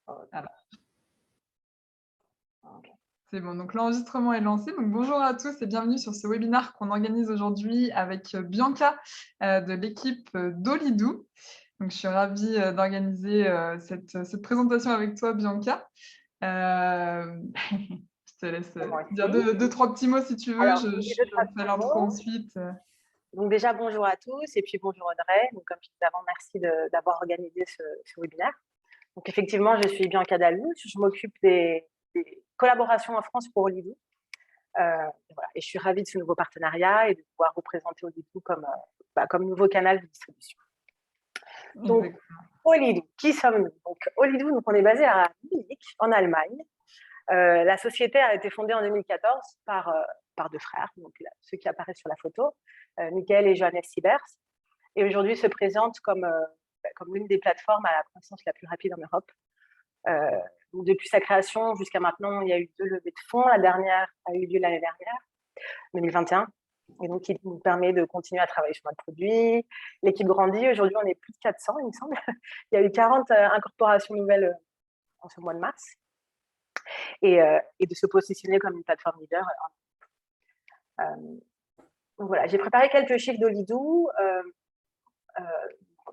Voilà. OK. C'est bon, donc l'enregistrement est lancé. Donc bonjour à tous et bienvenue sur ce webinaire qu'on organise aujourd'hui avec Bianca de l'équipe d'Olidou. Donc je suis ravie d'organiser cette présentation avec toi, Bianca. Je te laisse Moi dire aussi. deux, trois petits mots si tu veux. Alors, Je, je dis je 2-3 fais petits l'intro mots. ensuite. Donc déjà, bonjour à tous et puis bonjour Audrey. Donc, comme je disais avant, merci d'avoir organisé ce webinaire. Donc effectivement, je suis Bianca Dalou. Je m'occupe des collaborations en France pour Olidou. Voilà. Et je suis ravie de ce nouveau partenariat et de pouvoir représenter Olidou comme nouveau canal de distribution. Donc, Exactement. Olidou, qui sommes-nous? Donc, Olidou, donc, on est basé à Munich, en Allemagne. La société a été fondée en 2014 par deux frères, donc ceux qui apparaissent sur la photo, Michael et Johannes Siebers, et aujourd'hui se présente comme l'une des plateformes à la croissance la plus rapide en Europe. Donc depuis sa création jusqu'à maintenant, il y a eu 2 levées de fonds. La dernière a eu lieu l'année dernière, 2021. Et donc, il nous permet de continuer à travailler sur notre produit. L'équipe grandit. Aujourd'hui, on est plus de 400, il me semble. Il y a eu 40 incorporations nouvelles en ce mois de mars. Et de se positionner comme une plateforme leader. Donc voilà, j'ai préparé quelques chiffres d'Olidou.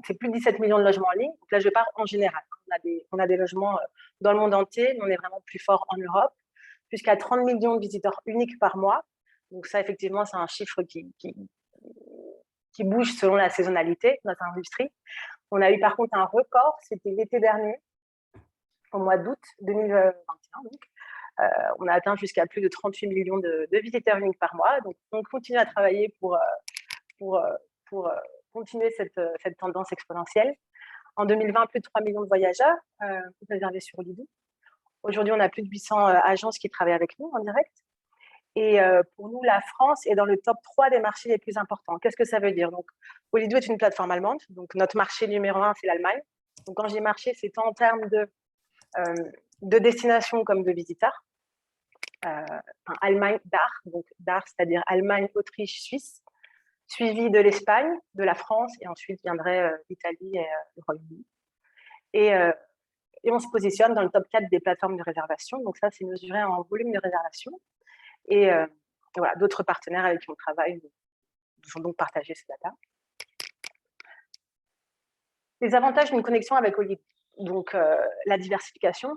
C'est plus de 17 millions de logements en ligne. Donc là, je pars en général. On a des logements dans le monde entier, mais on est vraiment plus fort en Europe. Jusqu'à 30 millions de visiteurs uniques par mois. Donc ça, effectivement, c'est un chiffre qui bouge selon la saisonnalité de notre industrie. On a eu par contre un record, c'était l'été dernier, au mois d'août 2021. Donc, on a atteint jusqu'à plus de 38 millions de visiteurs uniques par mois. Donc, on continue à travailler pour continuer cette tendance exponentielle. En 2020, plus de 3 millions de voyageurs réservés sur Olidou. Aujourd'hui, on a plus de 800 agences qui travaillent avec nous en direct. Et pour nous, la France est dans le top 3 des marchés les plus importants. Qu'est-ce que ça veut dire? Donc, Olidou est une plateforme allemande. Donc, notre marché numéro 1, c'est l'Allemagne. Donc, quand je dis marché, c'est tant en termes de destination comme de visiteurs. Allemagne, DAR, donc DAR, c'est-à-dire Allemagne, Autriche, Suisse, suivi de l'Espagne, de la France, et ensuite viendrait l'Italie et le Royaume-Uni. Et on se positionne dans le top 4 des plateformes de réservation. Donc ça, c'est mesuré en volume de réservation. Et voilà, d'autres partenaires avec qui on travaille nous ont donc partagé ces data. Les avantages d'une connexion avec Olidou. Donc la diversification.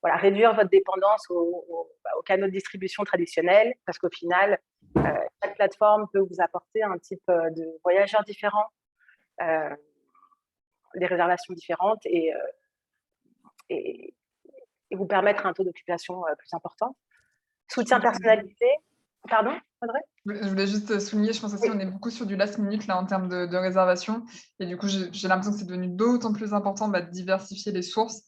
Voilà, réduire votre dépendance aux canaux de distribution traditionnels, parce qu'au final, chaque plateforme peut vous apporter un type de voyageurs différents, des réservations différentes et vous permettre un taux d'occupation plus important. Soutien personnalisé. Pardon, Audrey? Je voulais juste souligner, je pense aussi, on est beaucoup sur du last minute là en termes de réservation. Et du coup, j'ai l'impression que c'est devenu d'autant plus important de diversifier les sources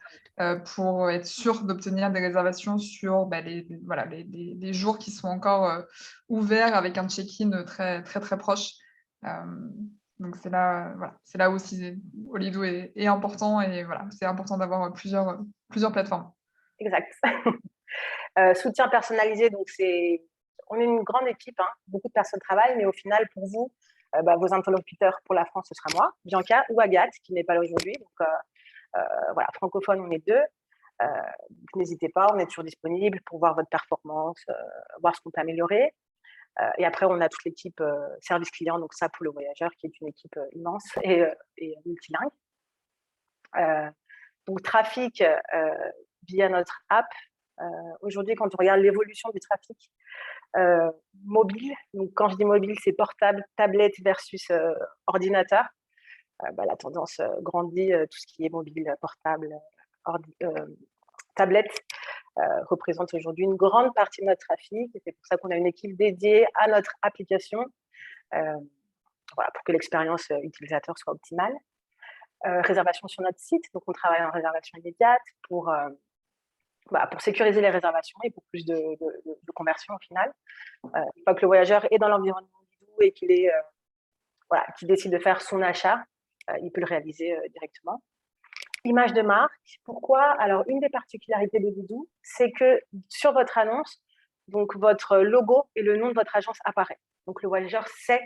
pour être sûr d'obtenir des réservations sur les jours qui sont encore ouverts avec un check-in très, très, très proche. Donc c'est là aussi Olidou est important et voilà, c'est important d'avoir plusieurs plateformes. Exact. Soutien personnalisé, donc on est une grande équipe, hein, beaucoup de personnes travaillent, mais au final, pour vous, vos interlocuteurs pour la France, ce sera moi, Bianca ou Agathe, qui n'est pas là aujourd'hui. Donc voilà, francophone, on est deux. Donc n'hésitez pas, on est toujours disponible pour voir votre performance, voir ce qu'on peut améliorer. Et après, on a toute l'équipe service client, donc ça pour le voyageur, qui est une équipe immense et multilingue. Donc trafic via notre app. Aujourd'hui, quand on regarde l'évolution du trafic mobile, donc quand je dis mobile, c'est portable, tablette versus ordinateur. La tendance grandit, tout ce qui est mobile, portable, tablette représente aujourd'hui une grande partie de notre trafic. Et c'est pour ça qu'on a une équipe dédiée à notre application pour que l'expérience utilisateur soit optimale. Réservation sur notre site, donc on travaille en réservation immédiate pour sécuriser les réservations et pour plus de conversion au final. Une fois que le voyageur est dans l'environnement Olidou et qu'il décide de faire son achat, il peut le réaliser directement. Image de marque, pourquoi? Alors, une des particularités d'Olidou, c'est que sur votre annonce, donc votre logo et le nom de votre agence apparaît. Donc, le voyageur sait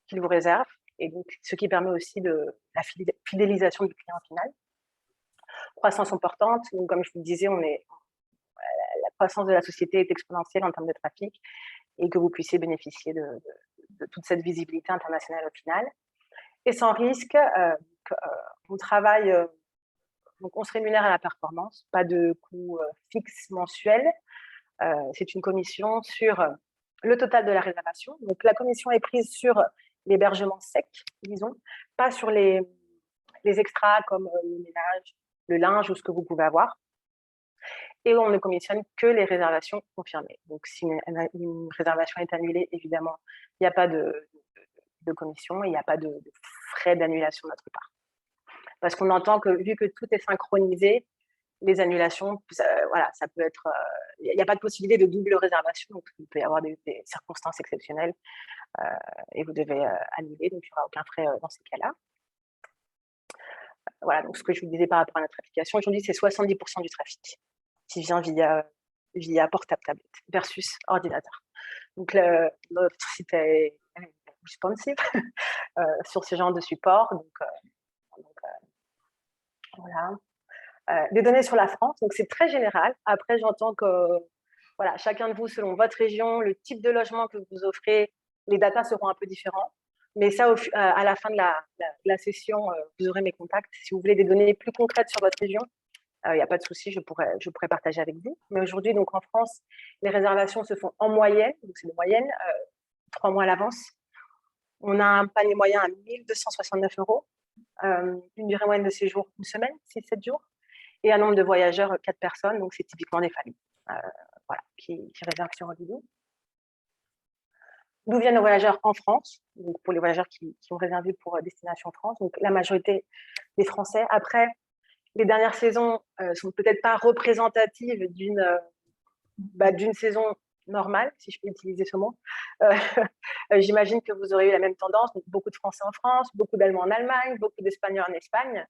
qu'il vous réserve, et donc ce qui permet aussi de la fidélisation du client final. croissance importante. Donc, comme je vous le disais, la croissance de la société est exponentielle en termes de trafic et que vous puissiez bénéficier de toute cette visibilité internationale au final. Et sans risque, on travaille, donc on se rémunère à la performance, pas de coût fixe mensuel. C'est une commission sur le total de la réservation. Donc la commission est prise sur l'hébergement sec, disons, pas sur les extras comme le ménage, le linge ou ce que vous pouvez avoir. Et on ne commissionne que les réservations confirmées. Donc si une réservation est annulée, évidemment, il n'y a pas de commission et il n'y a pas de frais d'annulation de notre part. Parce qu'on entend que vu que tout est synchronisé, les annulations, voilà, ça peut être. Il n'y a pas de possibilité de double réservation, donc il peut y avoir des circonstances exceptionnelles et vous devez annuler, donc il n'y aura aucun frais dans ces cas-là. Voilà, donc ce que je vous disais par rapport à notre application, aujourd'hui, c'est 70% du trafic qui vient via portable tablette versus ordinateur. Donc notre site est responsive sur ce genre de support. Donc voilà. Des données sur la France, donc c'est très général. Après, j'entends que voilà, chacun de vous, selon votre région, le type de logement que vous offrez, les datas seront un peu différents. Mais ça, à la fin de la session, vous aurez mes contacts. Si vous voulez des données plus concrètes sur votre région, il n'y a pas de souci, je pourrais partager avec vous. Mais aujourd'hui, donc en France, les réservations se font en moyenne, donc c'est de moyenne, 3 mois à l'avance. On a un panier moyen à 1 269 €, une durée moyenne de séjour, une semaine, 6-7 jours, et un nombre de voyageurs, 4 personnes, donc c'est typiquement des familles voilà, qui réservent sur Holiday. D'où viennent nos voyageurs en France, donc pour les voyageurs qui ont réservé pour Destination France, donc la majorité des Français. Après, les dernières saisons sont peut-être pas représentatives d'une saison normale, si je peux utiliser ce mot. J'imagine que vous aurez eu la même tendance, donc beaucoup de Français en France, beaucoup d'Allemands en Allemagne, beaucoup d'Espagnols en Espagne.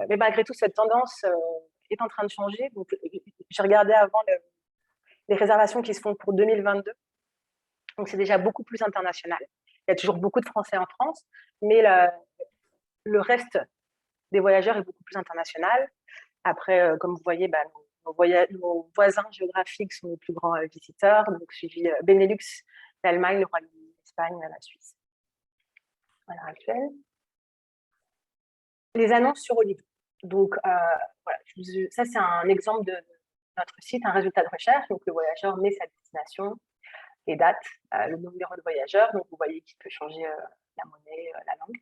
Mais malgré tout, cette tendance est en train de changer. Donc, j'ai regardé avant les réservations qui se font pour 2022. Donc, c'est déjà beaucoup plus international. Il y a toujours beaucoup de Français en France, mais le reste des voyageurs est beaucoup plus international. Après, comme vous voyez, nos voisins géographiques sont les plus grands visiteurs, donc suivi Benelux, l'Allemagne, le Royaume-Uni, l'Espagne, la Suisse. Voilà, actuelle. Les annonces sur Holiday. Donc, voilà, ça, c'est un exemple de notre site, un résultat de recherche. Donc, le voyageur met sa destination, les dates, le numéro de voyageur. Donc, vous voyez qu'il peut changer la monnaie, la langue.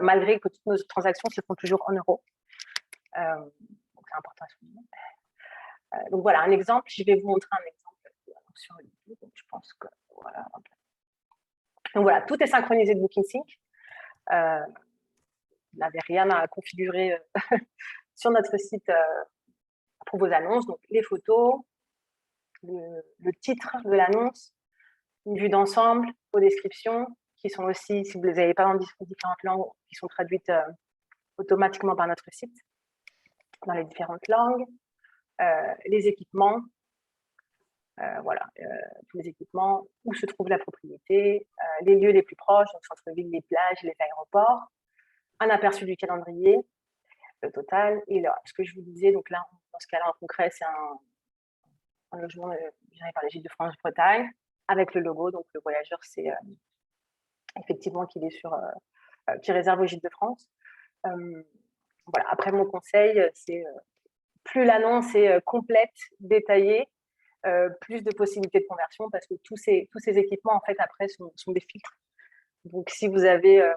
Malgré que toutes nos transactions se font toujours en euros. Donc, c'est important à souligner. Donc, voilà, un exemple. Je vais vous montrer un exemple sur Holiday. Donc, je pense que, voilà. Donc, voilà, tout est synchronisé de BookingSync. Vous n'avez rien à configurer sur notre site pour vos annonces. Donc, les photos, le titre de l'annonce, une vue d'ensemble, vos descriptions, qui sont aussi, si vous ne les avez pas dans différentes langues, qui sont traduites automatiquement par notre site, dans les différentes langues, les équipements, voilà, tous les équipements, où se trouve la propriété, les lieux les plus proches, donc centre-ville, les plages, les aéroports, un aperçu du calendrier, le total, et là, ce que je vous disais, donc là, dans ce cas-là, en concret, c'est un logement géré par les Gîtes de France-Bretagne, avec le logo, donc le voyageur, c'est effectivement qu'il est qui réserve aux Gîtes de France. Voilà. Après, mon conseil, c'est plus l'annonce est complète, détaillée, plus de possibilités de conversion, parce que tous ces équipements, en fait, après, sont des filtres. Donc, si vous avez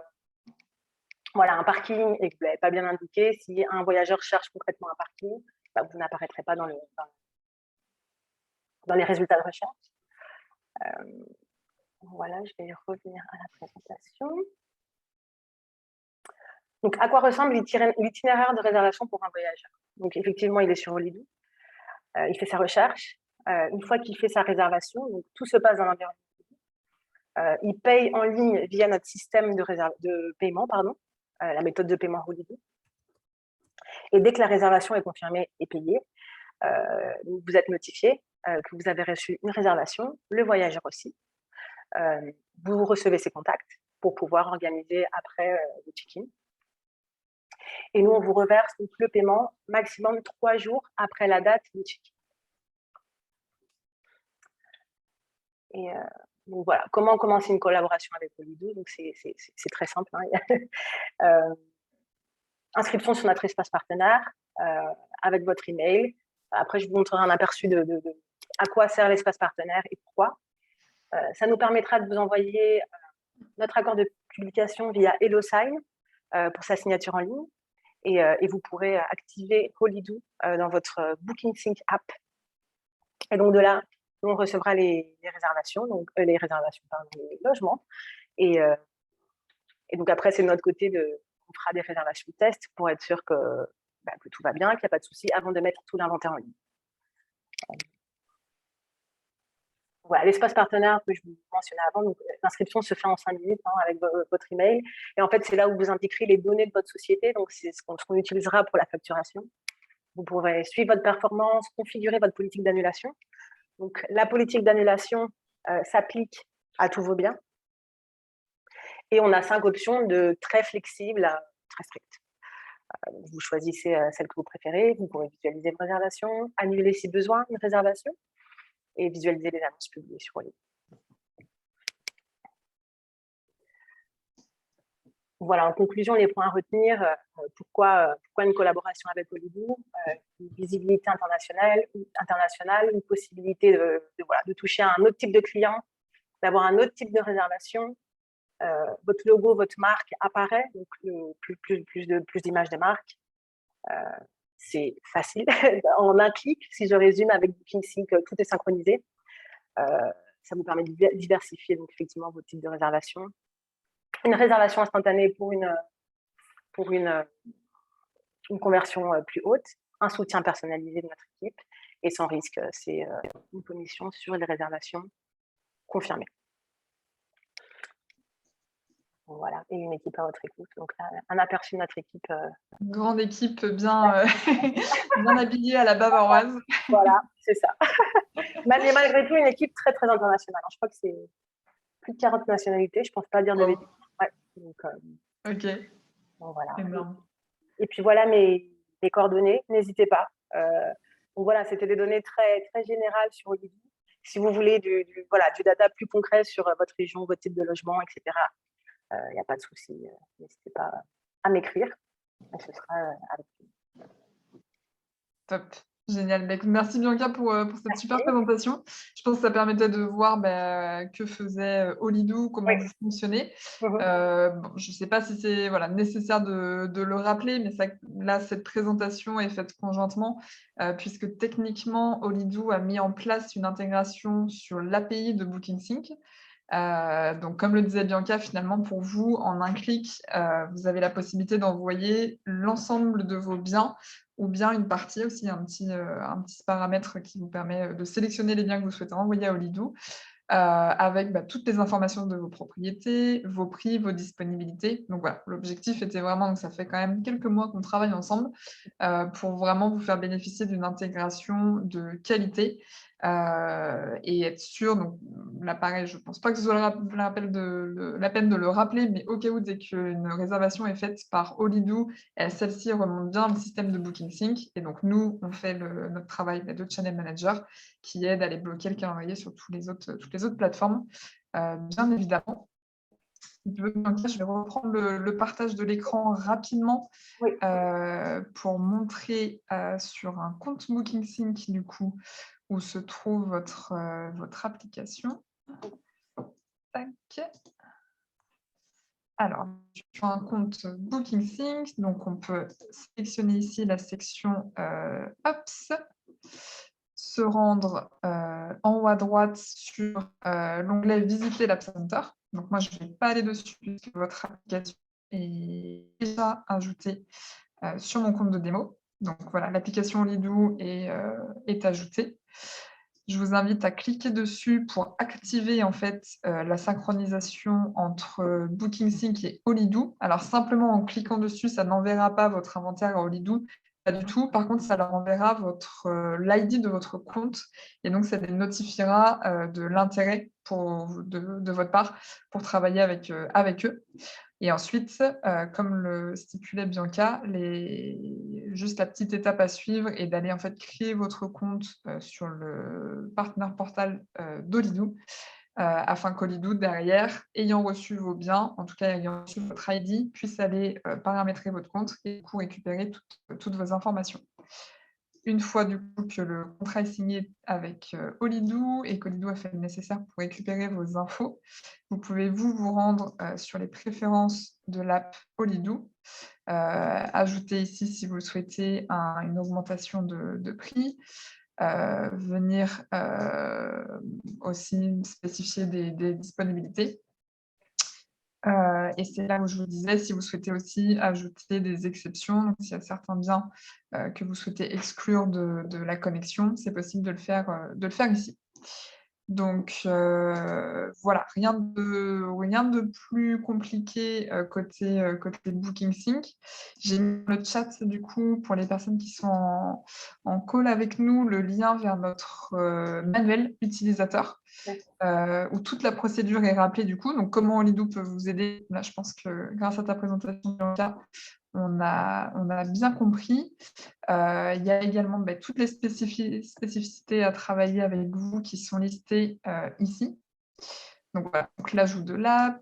voilà, un parking et que vous ne l'avez pas bien indiqué, si un voyageur cherche concrètement un parking, vous n'apparaîtrez pas dans les résultats de recherche. Voilà, je vais revenir à la présentation. Donc, à quoi ressemble l'itinéraire de réservation pour un voyageur? Donc, effectivement, il est sur Holiday. Il fait sa recherche. Une fois qu'il fait sa réservation, donc, tout se passe dans l'environnement. Il paye en ligne via notre système de paiement, la méthode de paiement Holiday. Et dès que la réservation est confirmée et payée, vous êtes notifié que vous avez reçu une réservation, le voyageur aussi. Vous recevez ses contacts pour pouvoir organiser après le check-in. Et nous, on vous reverse donc le paiement maximum 3 jours après la date du check. Et donc voilà, comment commencer une collaboration avec Olidoo? Donc c'est très simple. Hein. Inscription sur notre espace partenaire avec votre email. Après, je vous montrerai un aperçu de à quoi sert l'espace partenaire et pourquoi. Ça nous permettra de vous envoyer notre accord de publication via HelloSign pour sa signature en ligne. Et vous pourrez activer Olidoo dans votre BookingSync app. Et donc de là, on recevra les réservations, donc les logements. Et donc après, c'est de notre côté on fera des réservations de test pour être sûr que tout va bien, qu'il n'y a pas de souci avant de mettre tout l'inventaire en ligne. Voilà, l'espace partenaire que je vous mentionnais avant, donc l'inscription se fait en 5 minutes avec votre email. Et en fait, c'est là où vous indiquerez les données de votre société. Donc, c'est ce qu'on utilisera pour la facturation. Vous pourrez suivre votre performance, configurer votre politique d'annulation. Donc, la politique d'annulation s'applique à tous vos biens. Et on a 5 options de très flexibles à très strictes. Vous choisissez celle que vous préférez. Vous pourrez visualiser vos réservations, annuler si besoin une réservation et visualiser les annonces publiées sur Olidoo. Voilà, en conclusion, les points à retenir. Pourquoi une collaboration avec Olidoo? Une visibilité internationale, une possibilité de toucher à un autre type de client, d'avoir un autre type de réservation. Votre logo, votre marque apparaît, donc plus d'images de marque. C'est facile, en un clic, si je résume avec BookingSync, tout est synchronisé. Ça vous permet de diversifier donc, effectivement vos types de réservation. Une réservation instantanée pour une conversion plus haute, un soutien personnalisé de notre équipe et sans risque, c'est une commission sur les réservations confirmées. Voilà, et une équipe à votre écoute. Donc là, un aperçu de notre équipe. Une grande équipe bien, bien habillée à la bavaroise. Voilà, c'est ça. Mais malgré tout, une équipe très, très internationale. Je crois que c'est plus de 40 nationalités, je ne pense pas dire de bêtises. Ouais, donc, ok. donc voilà. Énorme. Et puis voilà mes coordonnées, n'hésitez pas. Donc voilà, c'était des données très, très générales sur Olidoo. Si vous voulez du data plus concret sur votre région, votre type de logement, etc., il n'y a pas de souci. N'hésitez pas à m'écrire. Ce sera avec vous. Top. Génial. Merci Bianca pour cette super présentation. Je pense que ça permettait de voir que faisait Olidoo, comment vous fonctionnez. Je ne sais pas si c'est nécessaire de le rappeler, mais là, cette présentation est faite conjointement, puisque techniquement, Olidoo a mis en place une intégration sur l'API de BookingSync. Donc, comme le disait Bianca, finalement, pour vous, en un clic, vous avez la possibilité d'envoyer l'ensemble de vos biens ou bien une partie aussi, un petit paramètre qui vous permet de sélectionner les biens que vous souhaitez envoyer à Olidoo, avec toutes les informations de vos propriétés, vos prix, vos disponibilités. Donc voilà, l'objectif était vraiment, ça fait quand même quelques mois qu'on travaille ensemble, pour vraiment vous faire bénéficier d'une intégration de qualité et être sûr, donc là pareil, je ne pense pas que ce soit la peine de le rappeler, mais au cas où, dès qu'une réservation est faite par Olidoo, celle-ci remonte bien le système de BookingSync, et donc nous, on fait notre travail de channel manager qui aide à aller bloquer le calendrier sur toutes les autres plateformes, bien évidemment. Je vais reprendre le partage de l'écran rapidement pour montrer sur un compte BookingSync du coup où se trouve votre application. Tac. Alors, sur un compte BookingSync, donc on peut sélectionner ici la section Ops, se rendre en haut à droite sur l'onglet Visiter l'App Center. Donc moi, je ne vais pas aller dessus puisque votre application est déjà ajoutée sur mon compte de démo. Donc voilà, l'application Olidoo est ajoutée. Je vous invite à cliquer dessus pour activer en fait la synchronisation entre BookingSync et Olidoo. Alors simplement en cliquant dessus, ça n'enverra pas votre inventaire à Olidoo, pas du tout. Par contre, ça leur enverra l'ID de votre compte et donc ça les notifiera de l'intérêt de votre part pour travailler avec eux. Et ensuite, comme le stipulait Bianca, juste la petite étape à suivre est d'aller en fait créer votre compte sur le partner portal d'Olidou, afin qu'Olidou, derrière, ayant reçu vos biens, en tout cas ayant reçu votre ID, puisse aller paramétrer votre compte et du coup récupérer toutes vos informations. Une fois du coup que le contrat est signé avec Olidou et qu'Olidou a fait le nécessaire pour récupérer vos infos, vous pouvez vous rendre sur les préférences de l'app Olidou, ajouter ici, si vous le souhaitez, une augmentation de prix, venir aussi spécifier des disponibilités. Et c'est là où je vous disais, si vous souhaitez aussi ajouter des exceptions, donc s'il y a certains biens que vous souhaitez exclure de la connexion, c'est possible de le faire ici. Donc voilà, rien de plus compliqué côté Booking Sync. J'ai mis dans le chat du coup pour les personnes qui sont en call avec nous le lien vers notre manuel utilisateur où toute la procédure est rappelée du coup. Donc comment Olidou peut vous aider? Là, je pense que grâce à ta présentation, Bianca, on a bien compris. Il y a également toutes les spécificités à travailler avec vous qui sont listées ici. Donc voilà, donc l'ajout de l'app,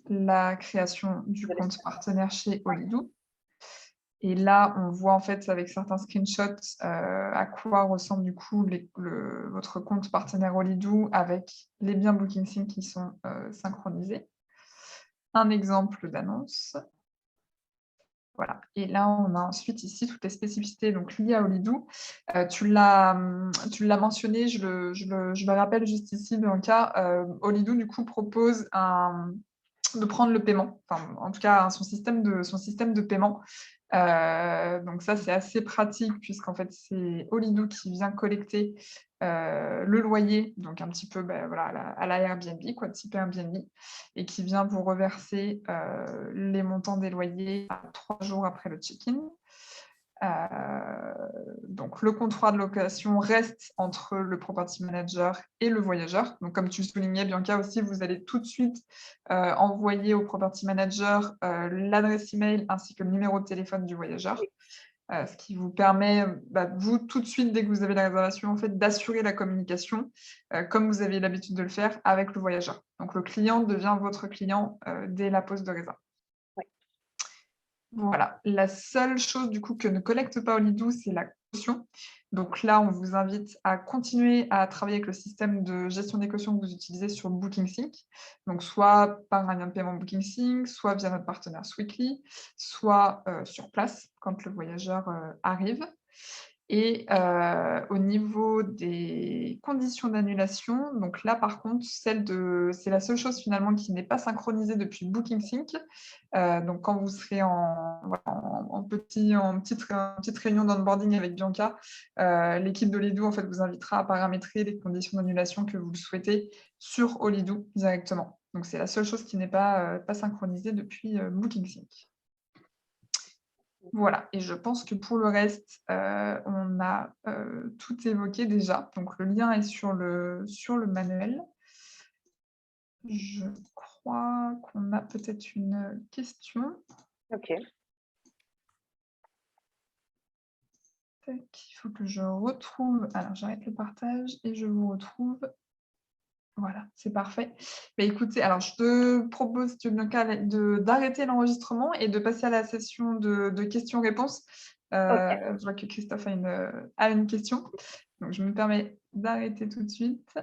la création du compte partenaire chez Olidou. Et là, on voit en fait avec certains screenshots à quoi ressemble du coup votre compte partenaire Olidou avec les biens Booking Sync qui sont synchronisés. Un exemple d'annonce. Voilà. Et là, on a ensuite ici toutes les spécificités donc, liées à Olidou. Tu l'as mentionné, je le rappelle juste ici, dans le cas, Olidou du coup propose de prendre le paiement, enfin, en tout cas son système de paiement. Donc ça, c'est assez pratique puisqu'en fait, c'est Olidou qui vient collecter le loyer, donc un petit peu voilà, à la Airbnb, quoi, type Airbnb, et qui vient vous reverser les montants des loyers 3 jours après le check-in. Donc le contrat de location reste entre le property manager et le voyageur. Donc comme tu le soulignais, Bianca, aussi, vous allez tout de suite envoyer au property manager l'adresse email ainsi que le numéro de téléphone du voyageur. Ce qui vous permet, vous, tout de suite, dès que vous avez la réservation, en fait, d'assurer la communication, comme vous avez l'habitude de le faire, avec le voyageur. Donc le client devient votre client dès la pose de réserve. Voilà, la seule chose du coup que ne collecte pas Olidou, c'est la caution. Donc là, on vous invite à continuer à travailler avec le système de gestion des cautions que vous utilisez sur Booking Sync. Donc soit par un lien de paiement Booking Sync, soit via notre partenaire Sweetly, soit sur place quand le voyageur arrive. Et au niveau des conditions d'annulation, donc là par contre, c'est la seule chose finalement qui n'est pas synchronisée depuis Booking Sync. Donc quand vous serez en petite réunion d'onboarding avec Bianca, l'équipe d'Olidou en fait, vous invitera à paramétrer les conditions d'annulation que vous le souhaitez sur Olidou directement. Donc c'est la seule chose qui n'est pas synchronisée depuis Booking Sync. Voilà, et je pense que pour le reste, on a tout évoqué déjà. Donc le lien est sur le manuel. Je crois qu'on a peut-être une question. Ok. Il faut que je retrouve. Alors j'arrête le partage et je vous retrouve. Voilà, c'est parfait. Mais écoutez, alors je te propose, si tu veux bien, d'arrêter l'enregistrement et de passer à la session de questions-réponses. Okay. Je vois que Christophe a une question. Donc je me permets d'arrêter tout de suite.